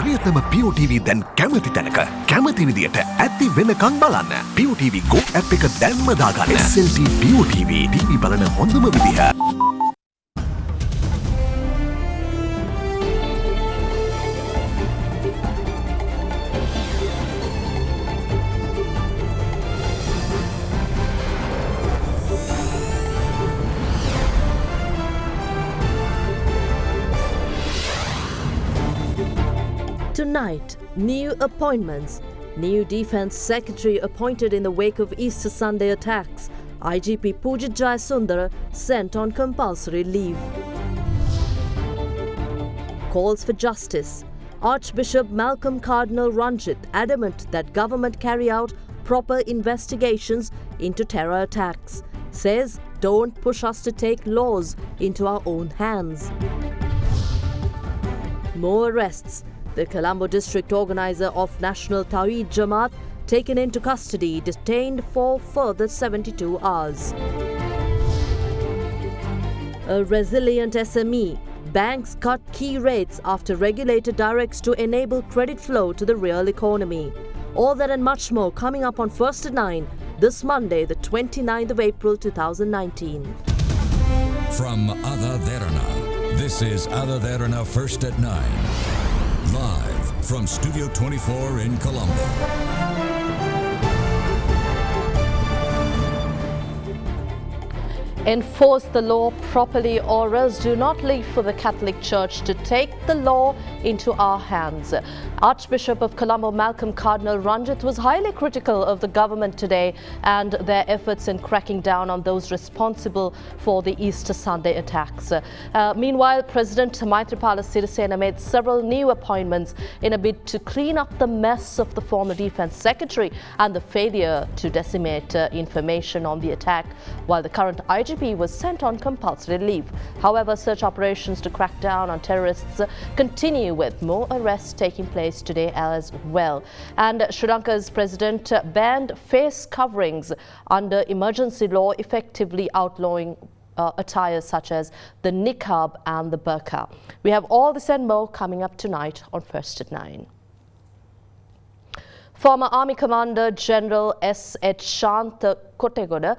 ප්‍රියතම POTV දැන් කැමති තැනක කැමති විදියට ඇති වෙනකන් බලන්න. POTV Go app එක දැන්ම දාගන්න. SLT POTV TV බලන හොඳම විදිහ. Tonight, new appointments. New Defence Secretary appointed in the wake of Easter Sunday attacks. IGP Pujit Jayasundara sent on compulsory leave. Calls for justice. Archbishop Malcolm Cardinal Ranjit adamant that government carry out proper investigations into terror attacks. Says, don't push us to take laws into our own hands. More arrests. The Colombo district organizer of National Tawhid Jamaat taken into custody, detained for further 72 hours. A resilient SME. Banks cut key rates after regulator directs to enable credit flow to the real economy. All that and much more coming up on First at 9 this Monday, the 29th of April 2019. From AdaDerana, this is AdaDerana First at 9. Live from Studio 24 in Colombo. Enforce the law properly or else do not leave for the Catholic Church to take the law into our hands. Archbishop of Colombo Malcolm Cardinal Ranjit was highly critical of the government today and their efforts in cracking down on those responsible for the Easter Sunday attacks. Meanwhile, President Maithripala Sirisena made several new appointments in a bid to clean up the mess of the former Defence Secretary and the failure to disseminate information on the attack, while the current IGP was sent on compulsory leave. However, search operations to crack down on terrorists continue, with more arrests taking place today as well. And Sri Lanka's president banned face coverings under emergency law, effectively outlawing attire such as the niqab and the burqa. We have all this and more coming up tonight on First at 9. Former Army Commander General S.H. Shantha Kottegoda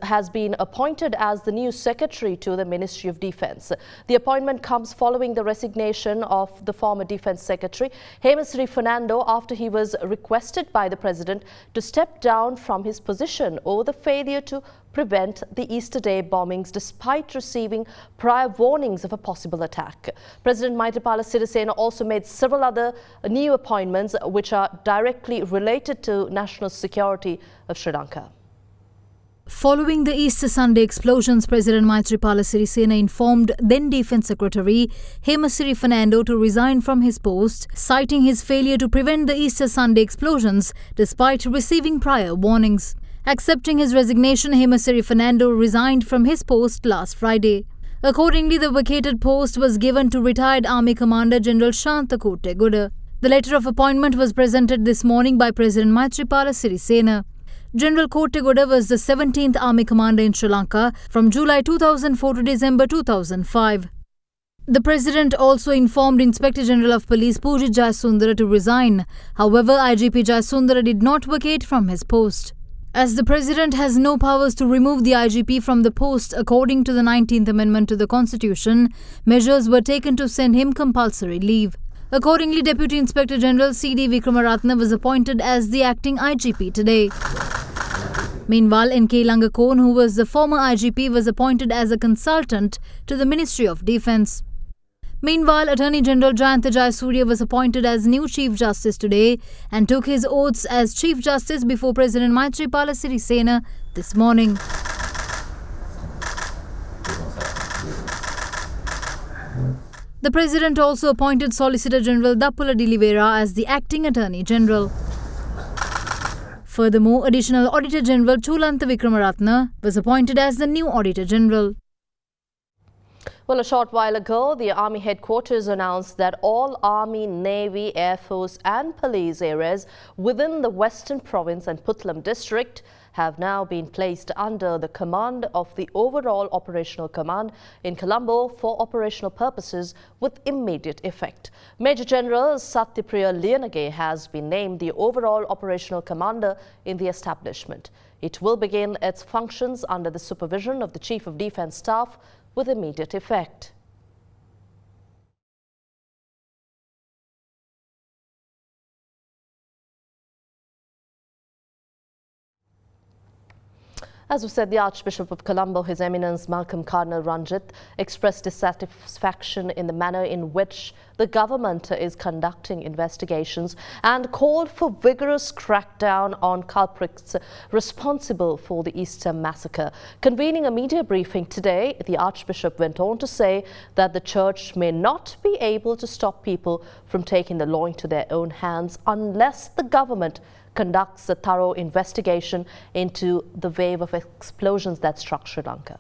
has been appointed as the new secretary to the Ministry of Defence. The appointment comes following the resignation of the former Defence Secretary Hemasri Fernando after he was requested by the President to step down from his position over the failure to prevent the Easter Day bombings despite receiving prior warnings of a possible attack. President Maithripala Sirisena also made several other new appointments which are directly related to national security of Sri Lanka. Following the Easter Sunday explosions, President Maithripala Sirisena informed then Defence Secretary Hemasri Fernando to resign from his post, citing his failure to prevent the Easter Sunday explosions despite receiving prior warnings. Accepting his resignation, Hemasri Fernando resigned from his post last Friday. Accordingly, the vacated post was given to retired Army Commander General Shantha Kottegoda. The letter of appointment was presented this morning by President Maithripala Sirisena. General Kottegoda was the 17th Army Commander in Sri Lanka from July 2004 to December 2005. The President also informed Inspector General of Police Pujit Jayasundara to resign. However, IGP Jayasundara did not vacate from his post. As the President has no powers to remove the IGP from the post according to the 19th Amendment to the Constitution, measures were taken to send him compulsory leave. Accordingly, Deputy Inspector General C.D. Vikramaratne was appointed as the acting IGP today. Meanwhile, N.K. Langakon, who was the former IGP, was appointed as a consultant to the Ministry of Defence. Meanwhile, Attorney General Jayanta Jayasuriya was appointed as new Chief Justice today and took his oaths as Chief Justice before President Maithripala Sirisena this morning. The President also appointed Solicitor General Dappula D'Oliveira as the acting Attorney General. Furthermore, Additional Auditor General Chulanta Vikramaratne was appointed as the new Auditor General. Well, a short while ago, the Army headquarters announced that all Army, Navy, Air Force and police areas within the Western Province and Puttlam district have now been placed under the command of the overall operational command in Colombo for operational purposes with immediate effect. Major General Satyapriya Liyanage has been named the overall operational commander in the establishment. It will begin its functions under the supervision of the Chief of Defence Staff with immediate effect. As we said, the Archbishop of Colombo, His Eminence Malcolm Cardinal Ranjit, expressed dissatisfaction in the manner in which the government is conducting investigations and called for vigorous crackdown on culprits responsible for the Easter massacre. Convening a media briefing today, the Archbishop went on to say that the Church may not be able to stop people from taking the law into their own hands unless the government conducts a thorough investigation into the wave of explosions that struck Sri Lanka.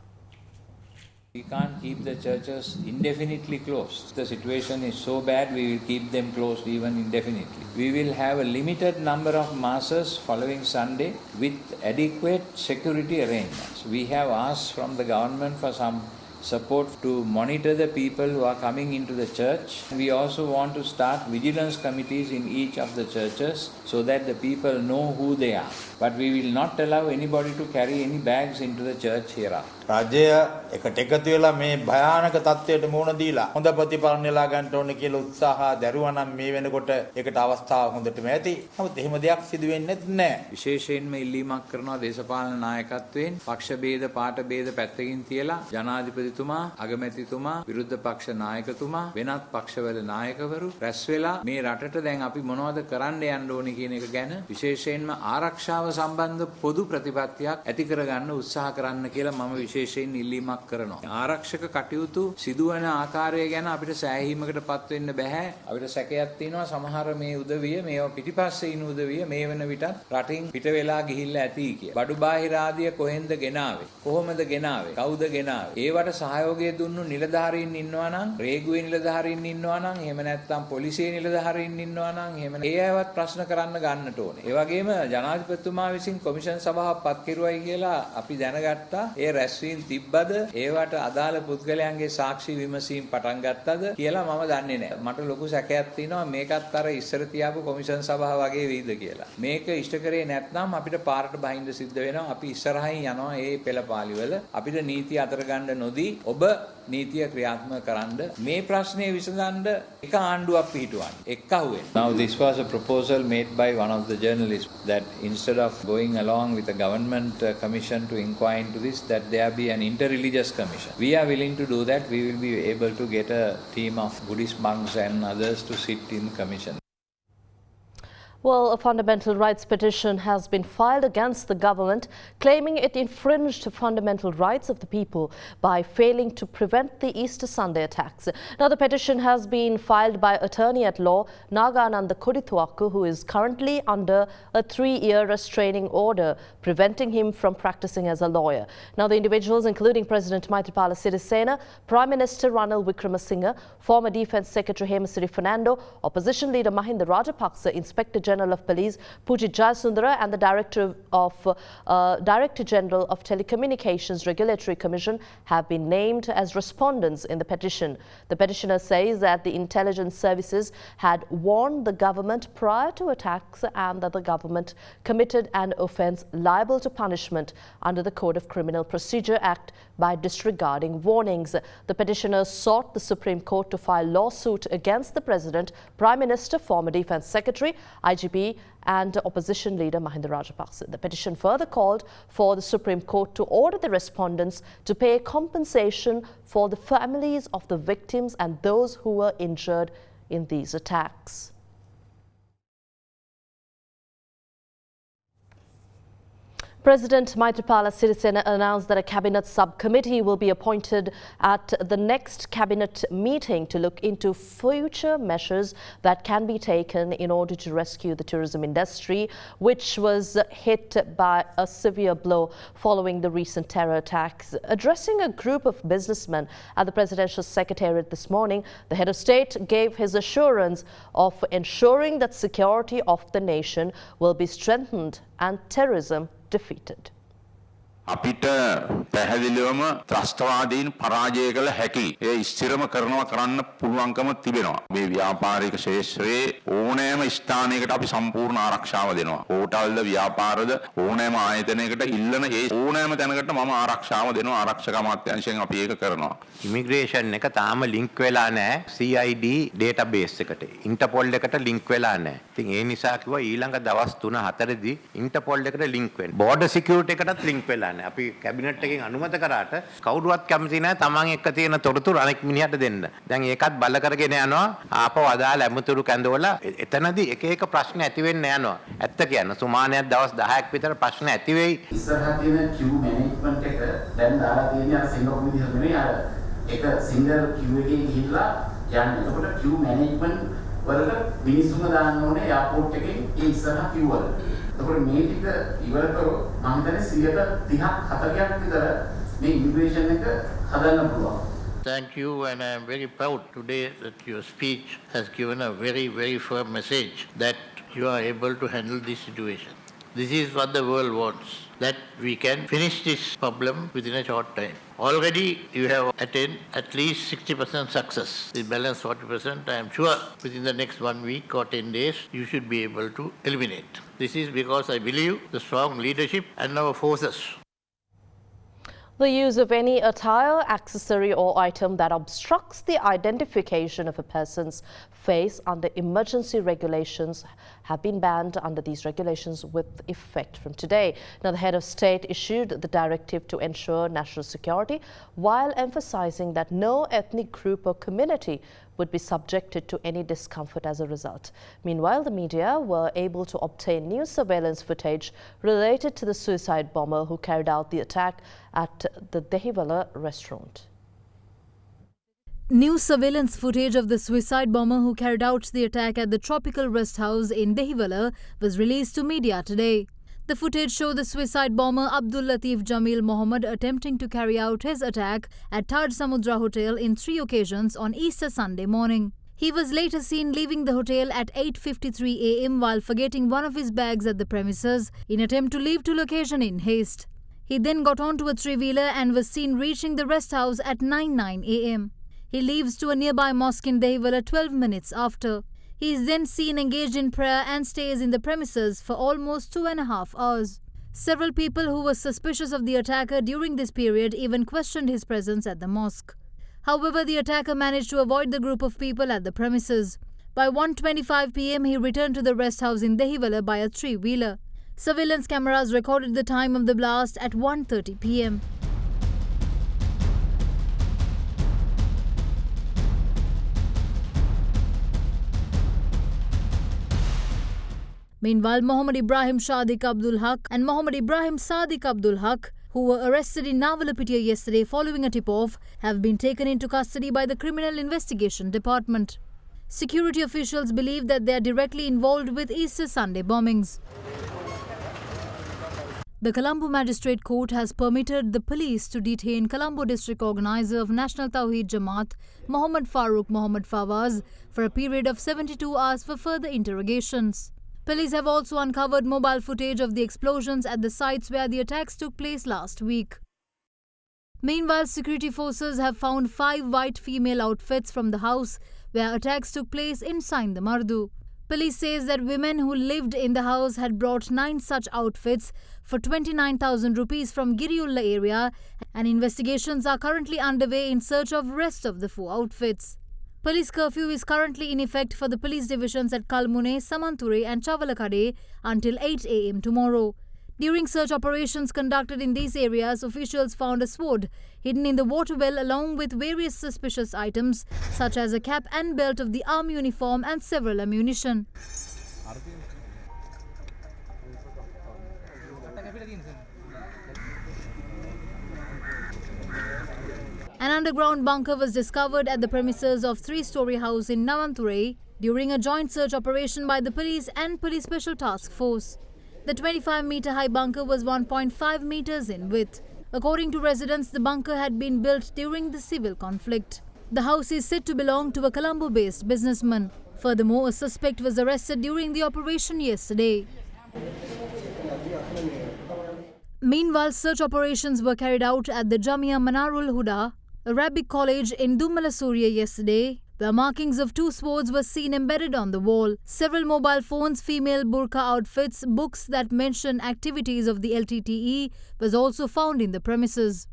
We can't keep the churches indefinitely closed. The situation is so bad, we will keep them closed even indefinitely. We will have a limited number of masses following Sunday with adequate security arrangements. We have asked from the government for some support to monitor the people who are coming into the church. We also want to start vigilance committees in each of the churches so that the people know who they are. But we will not allow anybody to carry any bags into the church hereafter. රජය එකට එකතු වෙලා මේ භයානක තත්ත්වයට මුහුණ දීලා හොඳ ප්‍රතිඵල නෙලා ගන්න ඕනේ කියලා උත්සාහ දරුවා නම් මේ වෙනකොට ඒකට අවස්ථාව හොඳටම ඇති. නමුත් එහෙම දෙයක් සිදු වෙන්නේ නැහැ. විශේෂයෙන්ම ඉල්ලීමක් කරනවා දේශපාලන නායකත්වයෙන් පක්ෂ ભેද පාට ભેද පැත්තකින් තියලා ජනාධිපතිතුමා අගමැතිතුමා විරුද්ධ පක්ෂ නායකතුමා වෙනත් පක්ෂවල නායකවරු රැස් වෙලා මේ රටට දැන් අපි මොනවද කරන්න යන්න ඕනේ කියන එක ගැන විශේෂයෙන්ම ආරක්ෂාව සම්බන්ධ පොදු ප්‍රතිපත්තියක් ඇති කරගන්න උත්සාහ කරන්න කියලා මම විශේෂයෙන් ඉල්ලීමක් කරනවා. ආරක්ෂක කටයුතු සිදුවන ආකාරය ගැන අපිට සෑහීමකටපත් වෙන්න බෑ. අපිට සැකයක් තියෙනවා සමහර මේ උදවිය මේව පිටිපස්සේ ඉන්න උදවිය මේ වෙන විටත් රටින් පිට වෙලා ගිහිල්ලා ඇති කියලා. බඩු බාහිර ආදිය කොහෙන්ද ගෙනාවේ? කොහොමද ගෙනාවේ? කවුද ගෙනාවේ? ඒවට සහයෝගය දුන්නු නිලධාරීන් ඉන්නවා නම්, රේගුවේ නිලධාරීන් ඉන්නවා නම්, එහෙම නැත්නම් පොලිසියේ නිලධාරීන් ඉන්නවා නම්, එහෙම ඒ අයවත් ප්‍රශ්න කරන්න ගන්නට ඕනේ. ඒ වගේම ජනාධිපතිතුමා විසින් කොමිෂන් සභාවක් පත් කෙරුවයි කියලා අපි දැනගත්තා. ඒ රැස්වීම් තිබ්බද? ඒවට අදාළ පුද්ගලයන්ගේ සාක්ෂි විමසීම් පටන් ගත්තද කියලා මම දන්නේ නැහැ. මට ලොකු සැකයක් තියෙනවා මේකත් අර ඉස්සර තියාපු කොමිෂන් සභාව වගේ වෙයිද කියලා. මේක ඉෂ්ට කරේ නැත්නම් අපිට පාරට බහින්න සිද්ධ වෙනවා. අපි ඉස්සරහින් යනවා මේ පෙළපාලිවල. අපිට නීතිය අතර ගන්න නොදී ඔබ නීතිය ක්‍රියාත්මක කරන්න මේ ප්‍රශ්නේ විසඳන්න එක ආණ්ඩුවක් පිහිටුවන්න. එක්කහුවෙන්. Now this was a proposal made by one of the journalists that instead of going along with a government commission to inquire into this, that there be an interreligious commission. We are willing to do that. We will be able to get a team of Buddhist monks and others to sit in commission. Well, a fundamental rights petition has been filed against the government, claiming it infringed fundamental rights of the people by failing to prevent the Easter Sunday attacks. Now, the petition has been filed by attorney-at-law Nagananda Kudithuakku, who is currently under a 3-year restraining order, preventing him from practicing as a lawyer. Now, the individuals, including President Maithripala Sirisena, Prime Minister Ranil Wickremesinghe, former Defence Secretary Hemasiri Fernando, Opposition Leader Mahinda Rajapaksa, Inspector General of Police Pujit Jayasundara and the Director General of Telecommunications Regulatory Commission have been named as respondents in the petition. The petitioner says that the intelligence services had warned the government prior to attacks and that the government committed an offence liable to punishment under the Code of Criminal Procedure Act by disregarding warnings. The petitioner sought the Supreme Court to file lawsuit against the President, Prime Minister, former Defence Secretary, IGP and Opposition Leader Mahinda Rajapaksa. The petition further called for the Supreme Court to order the respondents to pay compensation for the families of the victims and those who were injured in these attacks. President Maithripala Sirisena announced that a cabinet subcommittee will be appointed at the next cabinet meeting to look into future measures that can be taken in order to rescue the tourism industry, which was hit by a severe blow following the recent terror attacks. Addressing a group of businessmen at the Presidential Secretariat this morning, the head of state gave his assurance of ensuring that security of the nation will be strengthened and terrorism defeated. අපිට පැහැදිලිවම ත්‍රස්තවාදීන් පරාජය කළ හැකි. ඒ ස්ථිරම කරන්න පුළුවන්කම තිබෙනවා. මේ ව්‍යාපාරික ශේෂ්ත්‍රයේ ඕනෑම ස්ථානයකට අපි සම්පූර්ණ ආරක්ෂාව දෙනවා. හෝටල්ද ව්‍යාපාරද ඕනෑම ආයතනයකට ඉල්ලන ඒ ඕනෑම තැනකට මම ආරක්ෂාව දෙනවා. ආරක්ෂක අමාත්‍යාංශයෙන් අපි ඒක කරනවා. ඉමිග්‍රේෂන් එක තාම ලින්ක් වෙලා නැහැ CID ඩේටාබේස් එකට. ඉන්ටර්පෝල් එකට ලින්ක් වෙලා නැහැ. ඉතින් ඒ නිසා කිව්වා ඊළඟ දවස් 3-4දී ඉන්ටර්පෝල් එකට ලින්ක් වෙන්න. බෝඩර් සිකියුරිටි එකටත් ලින්ක් වෙලා නැහැ. අපි කැබිනට් එකෙන් අනුමත කරාට කවුරුවත් කැමති නැහැ තමන් එක්ක තියෙන තොරතුරු අනෙක් මිනිහට දෙන්න. දැන් ඒකත් බල කරගෙන යනවා. ආපහු අදාළ ඇමතුරු කැඳවලා එතනදී එක එක ප්‍රශ්න ඇති වෙන්න යනවා. ඇත්ත කියන්න සුමානයක් දවස් 10ක් විතර ප්‍රශ්න ඇති වෙයි. ඉස්සරහා තියෙන queue management එක දැන් දාලා තියෙන අර සිංගප්පූරු විදිහට නෙමෙයි අර එක සිංගල් queue එකේ ගිහිල්ලා යන්නේ. එතකොට queue management වලට මිනිස්සුම දාන්න ඕනේ එයාපෝට් එකේ ඒ ඉස්සරහා queue වල. එතකොට මේ ටික ඉවර කරොත් මම හිතන්නේ 30ක් 40ක් විතර මේ ඉමිග්‍රේෂන් එක හදන්න පුළුවන්. Thank you, and I am very proud today that your speech has given a very, very firm message that you are able to handle this situation. This is what the world wants, that we can finish this problem within a short time. Already you have attained at least 60% success. The balance 40%, I am sure within the next 1 week or 10 days, you should be able to eliminate. This is because I believe the strong leadership and our forces. The use of any attire, accessory or item that obstructs the identification of a person's face under emergency regulations have been banned under these regulations with effect from today. Now, the head of state issued the directive to ensure national security while emphasizing that no ethnic group or community would be subjected to any discomfort as a result. Meanwhile, the media were able to obtain new surveillance footage related to the suicide bomber who carried out the attack at the Dehiwala restaurant. New surveillance footage of the suicide bomber who carried out the attack at the Tropical Rest House in Dehiwala was released to media today. The footage showed the suicide bomber Abdul Latif Jamil Mohammed attempting to carry out his attack at Taj Samudra Hotel in 3 occasions on Easter Sunday morning. He was later seen leaving the hotel at 8:53 a.m. while forgetting one of his bags at the premises in attempt to leave to location in haste. He then got onto a three-wheeler and was seen reaching the rest house at 9:09 a.m. He leaves to a nearby mosque in Dehiwala 12 minutes after. He is then seen engaged in prayer and stays in the premises for almost 2.5 hours. Several people who were suspicious of the attacker during this period even questioned his presence at the mosque. However, the attacker managed to avoid the group of people at the premises. By 1:25 p.m, he returned to the rest house in Dehiwala by a three-wheeler. Surveillance cameras recorded the time of the blast at 1:30 p.m. Meanwhile, Mohammed Ibrahim Shadiq Abdul Haq and Mohammed Ibrahim Sadiq Abdul Haq, who were arrested in Nawalapitiya yesterday following a tip-off, have been taken into custody by the Criminal Investigation Department. Security officials believe that they are directly involved with Easter Sunday bombings. The Colombo Magistrate Court has permitted the police to detain Colombo District Organizer of National Tawheed Jamaat, Mohammed Farooq Mohammed Fawaz, for a period of 72 hours for further interrogations. Police have also uncovered mobile footage of the explosions at the sites where the attacks took place last week. Meanwhile, security forces have found 5 white female outfits from the house where attacks took place in Saindamardu. Police says that women who lived in the house had brought 9 such outfits for 29,000 rupees from Giriulla area, and investigations are currently underway in search of rest of the 4 outfits. Police curfew is currently in effect for the police divisions at Kalmune, Samanture and Chavalakade until 8 a.m. tomorrow. During search operations conducted in these areas, officials found a sword hidden in the water well along with various suspicious items such as a cap and belt of the army uniform and several ammunition. An underground bunker was discovered at the premises of 3-story house in Navanture during a joint search operation by the police and Police Special Task Force. The 25-meter high bunker was 1.5 meters in width. According to residents, the bunker had been built during the civil conflict. The house is said to belong to a Colombo-based businessman. Furthermore, a suspect was arrested during the operation yesterday. Meanwhile, search operations were carried out at the Jamia Manarul Huda Arabic College in Dumala, Surya yesterday, where markings of 2 swords were seen embedded on the wall. Several mobile phones, female burqa outfits, books that mention activities of the LTTE was also found in the premises.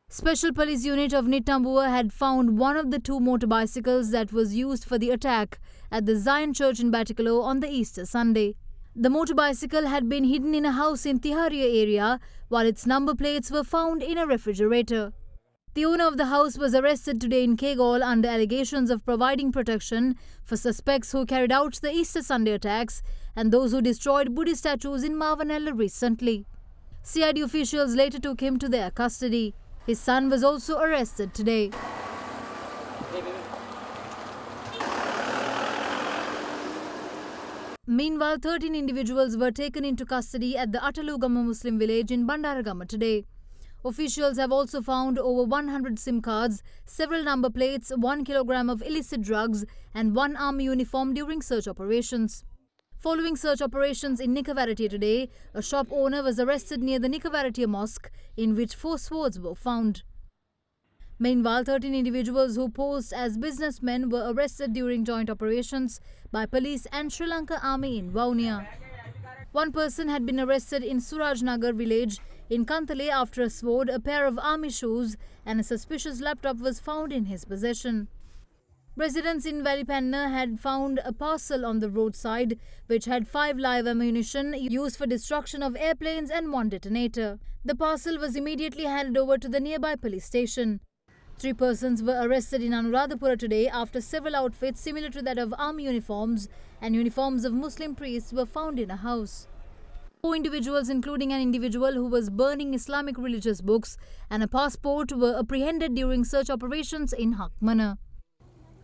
Special police unit of Nitambua had found one of the 2 motorbicycles that was used for the attack at the Zion Church in Batikalo on the Easter Sunday. The motorbicycle had been hidden in a house in Tiharia area, while its number plates were found in a refrigerator. The owner of the house was arrested today in Kegol under allegations of providing protection for suspects who carried out the Easter Sunday attacks and those who destroyed Buddhist statues in Mavanella recently. CID officials later took him to their custody. His son was also arrested today. Meanwhile, 13 individuals were taken into custody at the Atalugama Muslim village in Bandaragama today. Officials have also found over 100 SIM cards, several number plates, 1 kilogram of illicit drugs and 1 army uniform during search operations. Following search operations in Nikavaratia today, a shop owner was arrested near the Nikavaratia mosque, in which 4 swords were found. Meanwhile, 13 individuals who posed as businessmen were arrested during joint operations by police and Sri Lanka Army in Vaunia. One person had been arrested in Surajnagar village in Kantale after a sword, a pair of army shoes and a suspicious laptop was found in his possession. Residents in Valipanna had found a parcel on the roadside which had 5 live ammunition used for destruction of airplanes and 1 detonator. The parcel was immediately handed over to the nearby police station. 3 persons were arrested in Anuradhapura today after several outfits similar to that of army uniforms and uniforms of Muslim priests were found in a house. 4 individuals, including an individual who was burning Islamic religious books and a passport, were apprehended during search operations in Hakmana.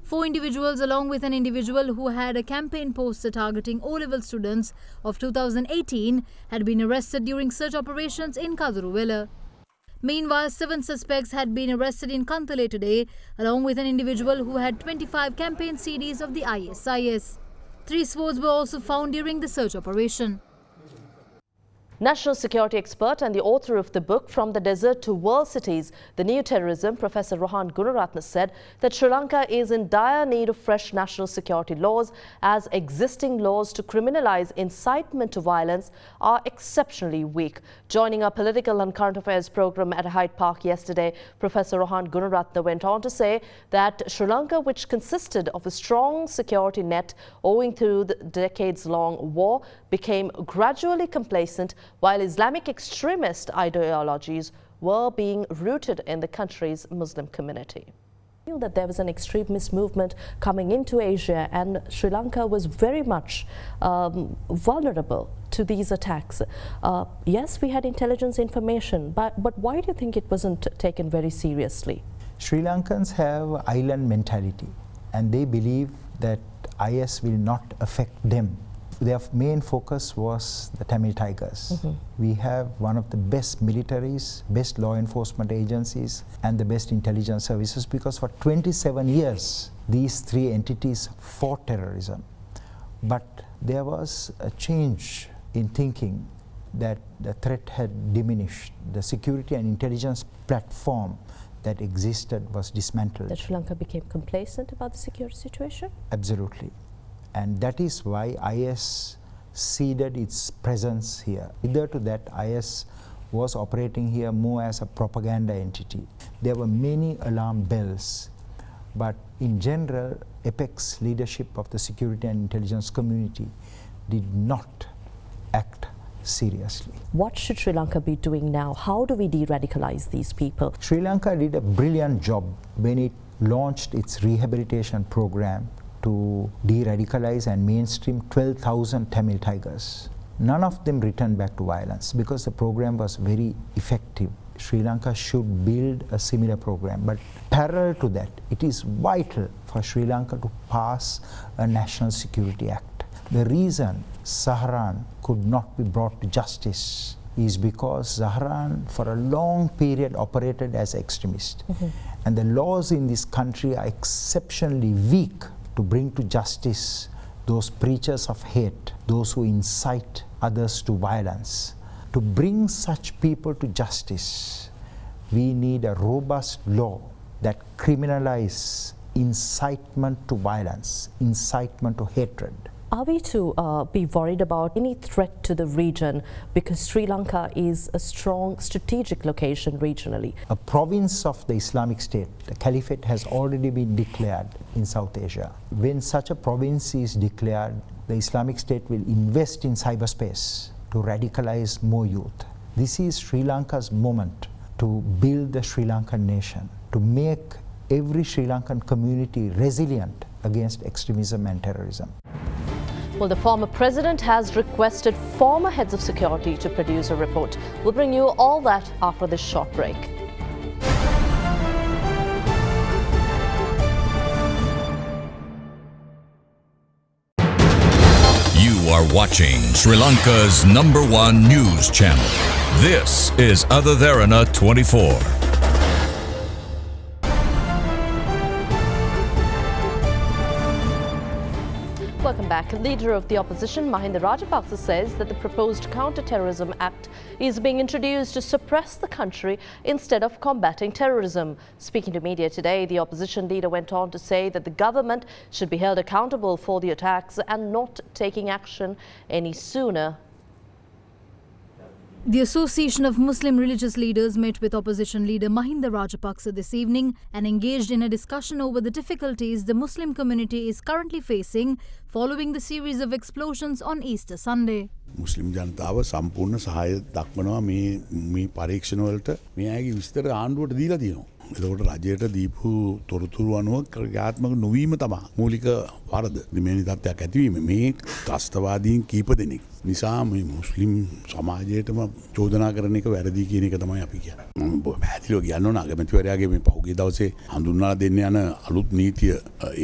4 individuals, along with an individual who had a campaign poster targeting O-level students of 2018, had been arrested during search operations in Kaduruvela. Meanwhile, 7 suspects had been arrested in Kantale today, along with an individual who had 25 campaign CDs of the ISIS. 3 swords were also found during the search operation. National security expert and the author of the book From the Desert to World Cities, The New Terrorism, Professor Rohan Gunaratne said that Sri Lanka is in dire need of fresh national security laws as existing laws to criminalize incitement to violence are exceptionally weak. Joining our political and current affairs program at Hyde Park yesterday, Professor Rohan Gunaratne went on to say that Sri Lanka, which consisted of a strong security net owing to the decades-long war, became gradually complacent while Islamic extremist ideologies were being rooted in the country's Muslim community. We knew that there was an extremist movement coming into Asia and Sri Lanka was very much vulnerable to these attacks. Yes, we had intelligence information, but why do you think it wasn't taken very seriously? Sri Lankans have island mentality and they believe that IS will not affect them. Their main focus was the Tamil Tigers. We have one of the best militaries, best law enforcement agencies and the best intelligence services because for 27 years these 3 entities fought terrorism. But there was a change in thinking that the threat had diminished. The security and intelligence platform that existed was dismantled. That Sri Lanka became complacent about the security situation? Absolutely. And that is why IS ceded its presence here. Either to that, IS was operating here more as a propaganda entity. There were many alarm bells, but in general, apex leadership of the security and intelligence community did not act seriously. What should Sri Lanka be doing now? How do we de-radicalize these people? Sri Lanka did a brilliant job when it launched its rehabilitation program to de-radicalize and mainstream 12,000 Tamil Tigers. None of them returned back to violence because the program was very effective. Sri Lanka should build a similar program, but parallel to that, it is vital for Sri Lanka to pass a National Security Act. The reason Zahran could not be brought to justice is because Zahran for a long period operated as extremist. And the laws in this country are exceptionally weak to bring to justice those preachers of hate, those who incite others to violence. To bring such people to justice, we need a robust law that criminalizes incitement to violence, incitement to hatred. Are we to be worried about any threat to the region because Sri Lanka is a strong strategic location regionally? A province of the Islamic State, the Caliphate, has already been declared in South Asia. When such a province is declared, the Islamic State will invest in cyberspace to radicalize more youth. This is Sri Lanka's moment to build the Sri Lankan nation, to make every Sri Lankan community resilient against extremism and terrorism. Well, the former president has requested former heads of security to produce a report. We'll bring you all that after this short break. You are watching Sri Lanka's #1 news channel. This is AdaDerana 24. Welcome back. Leader of the opposition, Mahinda Rajapaksa, says that the proposed Counter-Terrorism Act is being introduced to suppress the country instead of combating terrorism. Speaking to media today, the opposition leader went on to say that the government should be held accountable for the attacks and not taking action any sooner. The Association of Muslim Religious Leaders met with opposition leader Mahinda Rajapaksa this evening and engaged in a discussion over the difficulties the Muslim community is currently facing following the series of explosions on Easter Sunday. මුස්ලිම් ජනතාව සම්පූර්ණ සහාය දක්වනවා මේ පරීක්ෂණවලට මේ අයගේ විස්තර ආණ්ඩුවට දීලා තියෙනවා. එතකොට රජයට දීපු තොරතුරු අනුව ක්‍රියාත්මක නොවීම තමයි මූලික වරද. මෙවැනි තත්ත්වයක් ඇතිවීම මේ ත්‍රස්තවාදීන් කීප දෙනෙක් නිසා මේ මුස්ලිම් සමාජයටම චෝදනා කරන එක වැරදි කියන එක තමයි අපි කියන්නේ. මම පැහැදිලිව කියන්න ඕන අගමැතිවරයාගේ මේ පහුගිය දවසේ හඳුන්වලා දෙන්න යන අලුත් නීතිය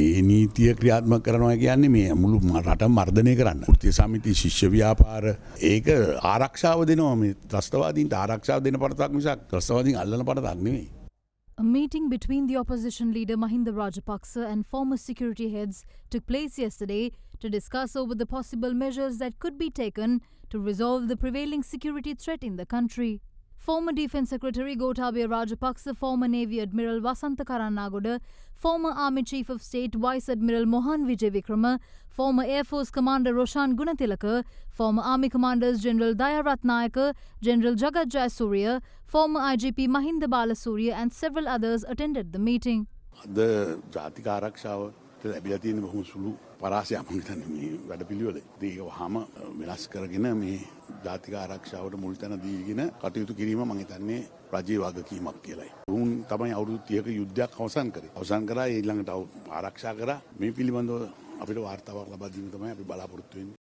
ඒ නීතිය ක්‍රියාත්මක කරනවා කියන්නේ මේ මුළු රටම මර්ධනය කරන්න. වෘත්තීය සමිති ශිෂ්‍ය ව්‍යාපාර ඒක ආරක්ෂාව දෙනවා මේ ත්‍රස්තවාදීන්ට ආරක්ෂාව දෙන පළාතක් මිසක් ත්‍රස්තවාදීන් අල්ලන පළාතක් නෙවෙයි. A meeting between the opposition leader Mahinda Rajapaksa and former security heads took place yesterday to discuss over the possible measures that could be taken to resolve the prevailing security threat in the country. Former Defence Secretary Gotabaya Rajapaksa, former Navy Admiral Wasantha Karannagoda, former Army Chief of State Vice Admiral Mohan Vijay Vikrama, former Air Force Commander Roshan Gunatilaka, former Army Commanders General Daya Ratnayaka, General Jagat Jayasuriya, former IGP Mahinda Balasurya and several others attended the meeting. The ජාතික ආරක්ෂාව ලැබිලා තියෙන බොහොම සුළු පරාසයක් මම හිතන්නේ මේ වැඩපිළිවෙල. ඒක වහාම වෙනස් කරගෙන මේ ජාතික ආරක්ෂාවට මුල් තැන දීගෙන කටයුතු කිරීම මම හිතන්නේ රජයේ වගකීමක් කියලායි. උන් තමයි අවුරුදු 30ක යුද්ධයක් අවසන් කරේ. අවසන් කරා ඊළඟට ආරක්ෂා කරා. මේ පිළිබඳව අපිට වාර්තාවක් ලබා දීම තමයි අපි බලාපොරොත්තු වෙන්නේ.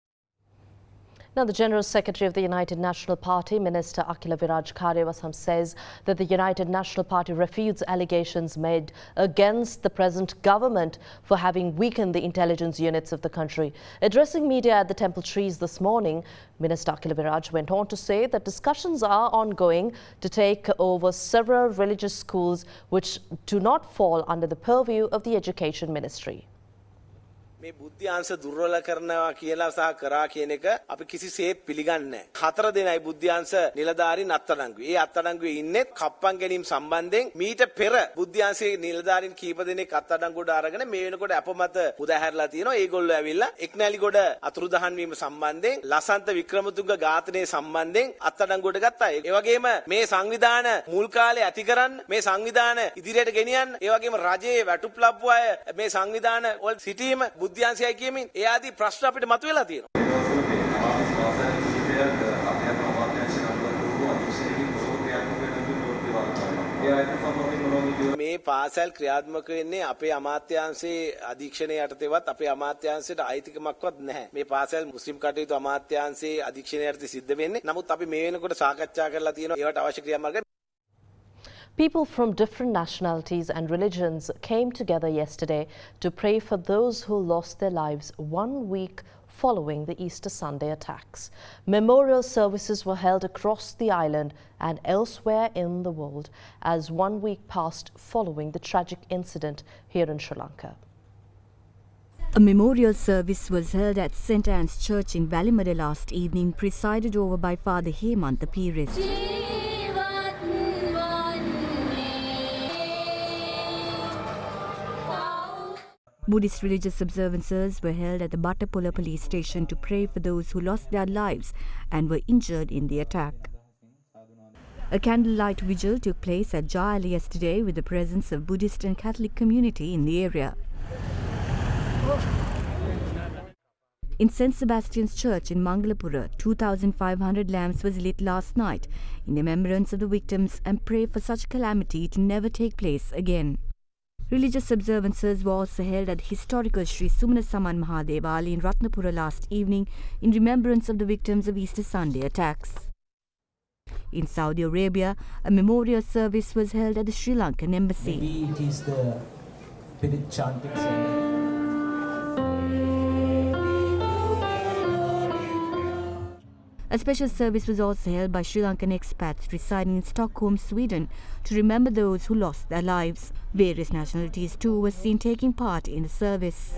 Now, the General Secretary of the United National Party, Minister Akhila Viraj Karyavasam, says that the United National Party refutes allegations made against the present government for having weakened the intelligence units of the country. Addressing media at the Temple Trees this morning, Minister Akhila Viraj went on to say that discussions are ongoing to take over several religious schools which do not fall under the purview of the Education Ministry. මේ බුද්ධ්‍යාංශ දුර්වල කරනවා කියලා සහ කරා කියන එක අපි කිසිසේත් පිළිගන්නේ නැහැ. 4 දෙනයි බුද්ධ්‍යාංශ නිලධාරීන් අත්අඩංගුවේ. ඒ අත්අඩංගුවේ ඉන්නේ කප්පන් ගැනීම සම්බන්ධයෙන් මීට පෙර බුද්ධ්‍යාංශයේ නිලධාරීන් කීප දෙනෙක් අත්අඩංගුවට අරගෙන මේ වෙනකොට අපමත උදාහැරලා තියෙනවා. ඒගොල්ලෝ ඇවිල්ලා එක්නැලිගොඩ අතුරුදහන් වීම සම්බන්ධයෙන් ලසන්ත වික්‍රමතුංග ඝාතනයේ සම්බන්ධයෙන් අත්අඩංගුවට ගත්තා. ඒ වගේම මේ සංවිධාන මුල් කාලේ ඇති කරන්න මේ සංවිධාන ඉදිරියට ගෙනියන්න ඒ වගේම රජයේ වැටුප් ලැබුව අය මේ සංවිධාන වල සිටීම බුද්ධ්‍යාංශයයි කියමින් ඒ ආදී ප්‍රශ්න අපිට මතුවලා තියෙනවා. මේ පාසල් ක්‍රියාත්මක වෙන්නේ අපේ අමාත්‍යාංශයේ අධීක්ෂණය යටතේවත් අපේ අමාත්‍යාංශයට අයිතිකමක්වත් නැහැ. මේ පාසල් මුස්ලිම් කටයුතු අමාත්‍යාංශයේ අධීක්ෂණය යටතේ සිද්ධ වෙන්නේ. නමුත් අපි මේ වෙනකොට සාකච්ඡා කරලා තියෙනවා ඒවට අවශ්‍ය ක්‍රියාමාර්ග. People from different nationalities and religions came together yesterday to pray for those who lost their lives 1 week following the Easter Sunday attacks. Memorial services were held across the island and elsewhere in the world as 1 week passed following the tragic incident here in Sri Lanka. A memorial service was held at St. Anne's Church in Valimada last evening, presided over by Father Hemant Pires. Buddhist religious observances were held at the Battapulla police station to pray for those who lost their lives and were injured in the attack. A candlelight vigil took place at Jayal yesterday with the presence of Buddhist and Catholic community in the area. In St. Sebastian's Church in Mangalapura, 2,500 lamps was lit last night in remembrance of the victims and pray for such calamity to never take place again. Religious observances were also held at the historical Sri Sumana Saman Mahadevali in Ratnapura last evening in remembrance of the victims of Easter Sunday attacks. In Saudi Arabia, a memorial service was held at the Sri Lankan embassy. Maybe it is the spirit chanting center. A special service was also held by Sri Lankan expats residing in Stockholm, Sweden, to remember those who lost their lives. Various nationalities too were seen taking part in the service.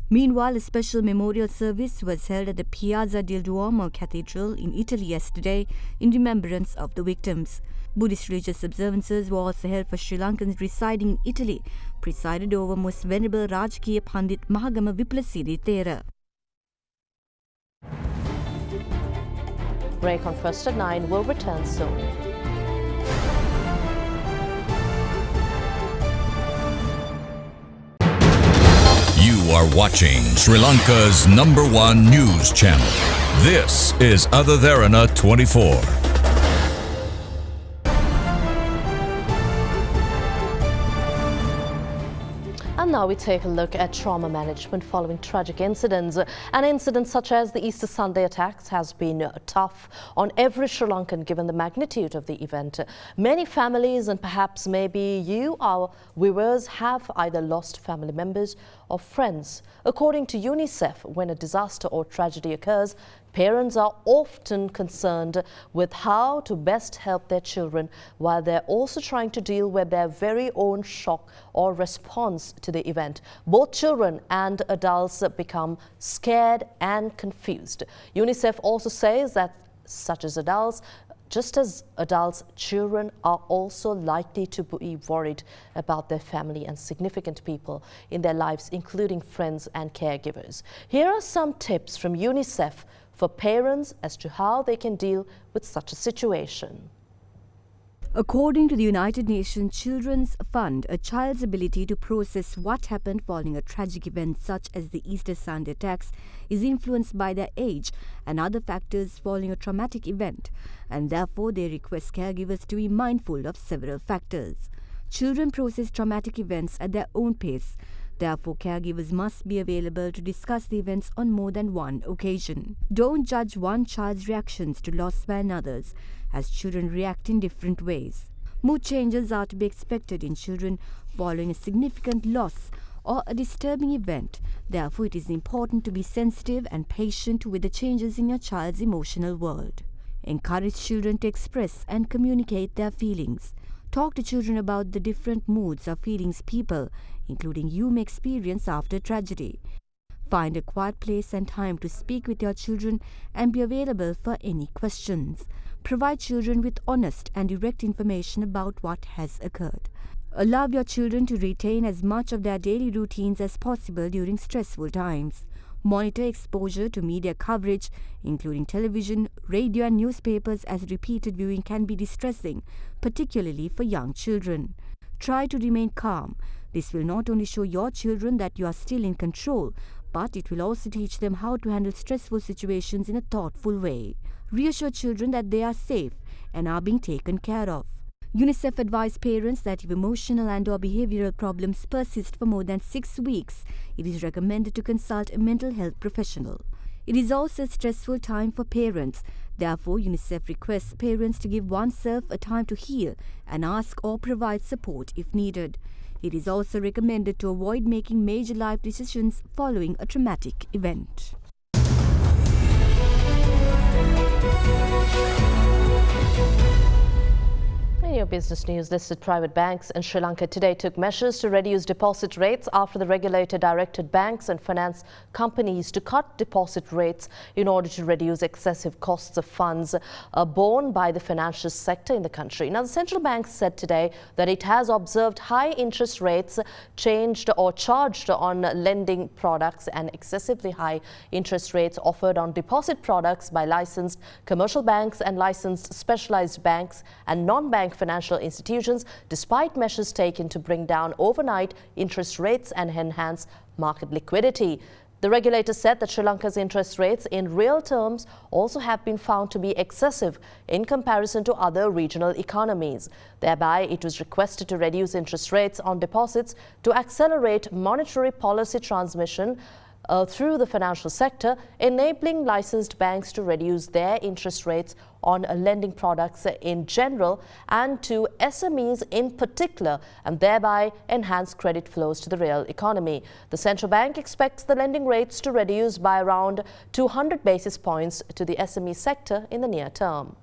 Meanwhile, a special memorial service was held at the Piazza del Duomo Cathedral in Italy yesterday in remembrance of the victims. Buddhist religious observances were also held for Sri Lankans residing in Italy, presided over Most Venerable Rajkiya Pandit Mahagama Viplasiri Thera. Break on First at 9 will return soon. You are watching Sri Lanka's #1 news channel. This is AdaDerana 24. And now we take a look at trauma management following tragic incidents. An incident such as the Easter Sunday attacks has been tough on every Sri Lankan given the magnitude of the event. Many families, and perhaps maybe you, our viewers, have either lost family members or friends. According to UNICEF, when a disaster or tragedy occurs, parents are often concerned with how to best help their children while they're also trying to deal with their very own shock or response to the event. Both children and adults become scared and confused. UNICEF also says that just as adults, children are also likely to be worried about their family and significant people in their lives, including friends and caregivers. Here are some tips from UNICEF for parents as to how they can deal with such a situation. According to the United Nations Children's Fund, a child's ability to process what happened following a tragic event such as the Easter Sunday attacks is influenced by their age and other factors following a traumatic event, and therefore they request caregivers to be mindful of several factors. Children process traumatic events at their own pace. Therefore, caregivers must be available to discuss the events on more than one occasion. Don't judge one child's reactions to loss by another's, as children react in different ways. Mood changes are to be expected in children following a significant loss or a disturbing event. Therefore, it is important to be sensitive and patient with the changes in your child's emotional world. Encourage children to express and communicate their feelings. Talk to children about the different moods or feelings people, including you, may experience after tragedy. Find a quiet place and time to speak with your children and be available for any questions. Provide children with honest and direct information about what has occurred. Allow your children to retain as much of their daily routines as possible during stressful times. Monitor exposure to media coverage, including television, radio and newspapers, as repeated viewing can be distressing, particularly for young children. Try to remain calm. This will not only show your children that you are still in control, but it will also teach them how to handle stressful situations in a thoughtful way. Reassure children that they are safe and are being taken care of. UNICEF advised parents that if emotional and/or behavioral problems persist for more than 6 weeks, it is recommended to consult a mental health professional. It is also a stressful time for parents. Therefore, UNICEF requests parents to give oneself a time to heal and ask or provide support if needed. It is also recommended to avoid making major life decisions following a traumatic event. In your business news, listed private banks in Sri Lanka today took measures to reduce deposit rates after the regulator directed banks and finance companies to cut deposit rates in order to reduce excessive costs of funds borne by the financial sector in the country. Now, the central bank said today that it has observed high interest rates changed or charged on lending products and excessively high interest rates offered on deposit products by licensed commercial banks and licensed specialized banks and non-bank financial institutions, despite measures taken to bring down overnight interest rates and enhance market liquidity. The regulator said that Sri Lanka's interest rates in real terms also have been found to be excessive in comparison to other regional economies. Thereby, it was requested to reduce interest rates on deposits to accelerate monetary policy transmission through the financial sector, enabling licensed banks to reduce their interest rates on lending products in general and to SMEs in particular, and thereby enhance credit flows to the real economy. The central bank expects the lending rates to reduce by around 200 basis points to the SME sector in the near term.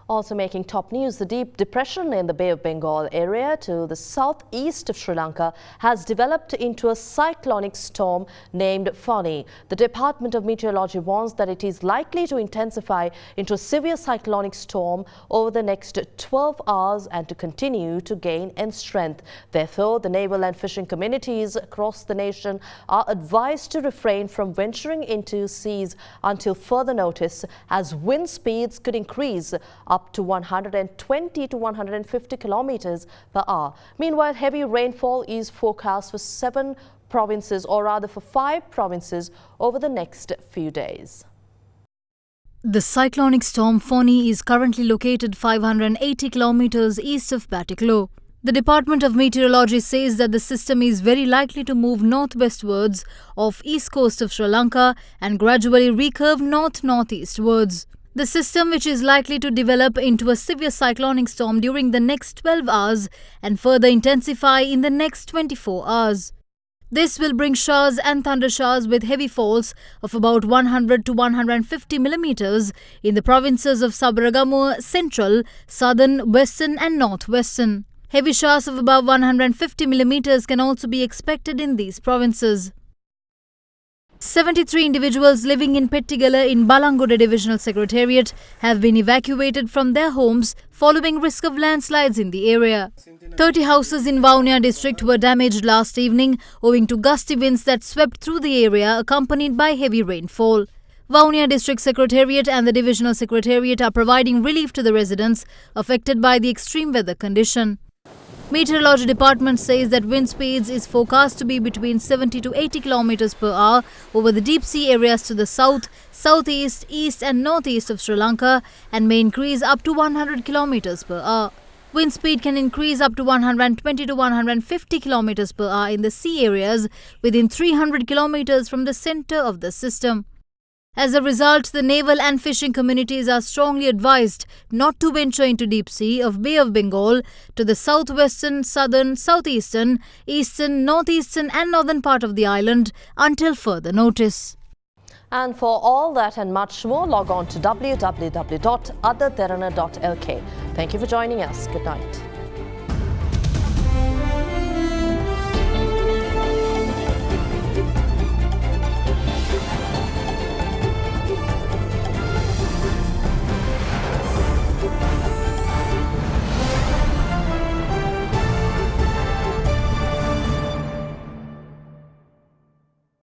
Also making top news, the deep depression in the Bay of Bengal area to the southeast of Sri Lanka has developed into a cyclonic storm named Fani. The Department of Meteorology warns that it is likely to intensify into a severe cyclonic storm over the next 12 hours and to continue to gain in strength. Therefore, the naval and fishing communities across the nation are advised to refrain from venturing into seas until further notice, as wind speeds could increase up to 120 to 150 kilometers per hour. Meanwhile, heavy rainfall is forecast for 7 provinces, or rather for 5 provinces, over the next few days. The cyclonic storm Fani is currently located 580 kilometers east of Patiklo. The Department of Meteorology says that the system is very likely to move northwestwards off east coast of Sri Lanka and gradually recurve north-northeastwards. The system, which is likely to develop into a severe cyclonic storm during the next 12 hours and further intensify in the next 24 hours. This will bring showers and thunder showers with heavy falls of about 100 to 150 millimeters in the provinces of Sabaragamuwa, Central, Southern, Western and Northwestern. Heavy showers of above 150 millimeters can also be expected in these provinces. 73 individuals living in Pettigala in Balangoda Divisional Secretariat have been evacuated from their homes following risk of landslides in the area. 30 houses in Vaunia district were damaged last evening owing to gusty winds that swept through the area accompanied by heavy rainfall. Vaunia District Secretariat and the Divisional Secretariat are providing relief to the residents affected by the extreme weather condition. Meteorology Department says that wind speeds is forecast to be between 70 to 80 kilometers per hour over the deep sea areas to the south, southeast, east and northeast of Sri Lanka and may increase up to 100 kilometers per hour. Wind speed can increase up to 120 to 150 kilometers per hour in the sea areas within 300 kilometers from the center of the system. As a result, the naval and fishing communities are strongly advised not to venture into deep sea of Bay of Bengal to the southwestern, southern, southeastern, eastern, northeastern and northern part of the island until further notice. And for all that and much more, log on to www.adaderana.lk. Thank you for joining us. Good night.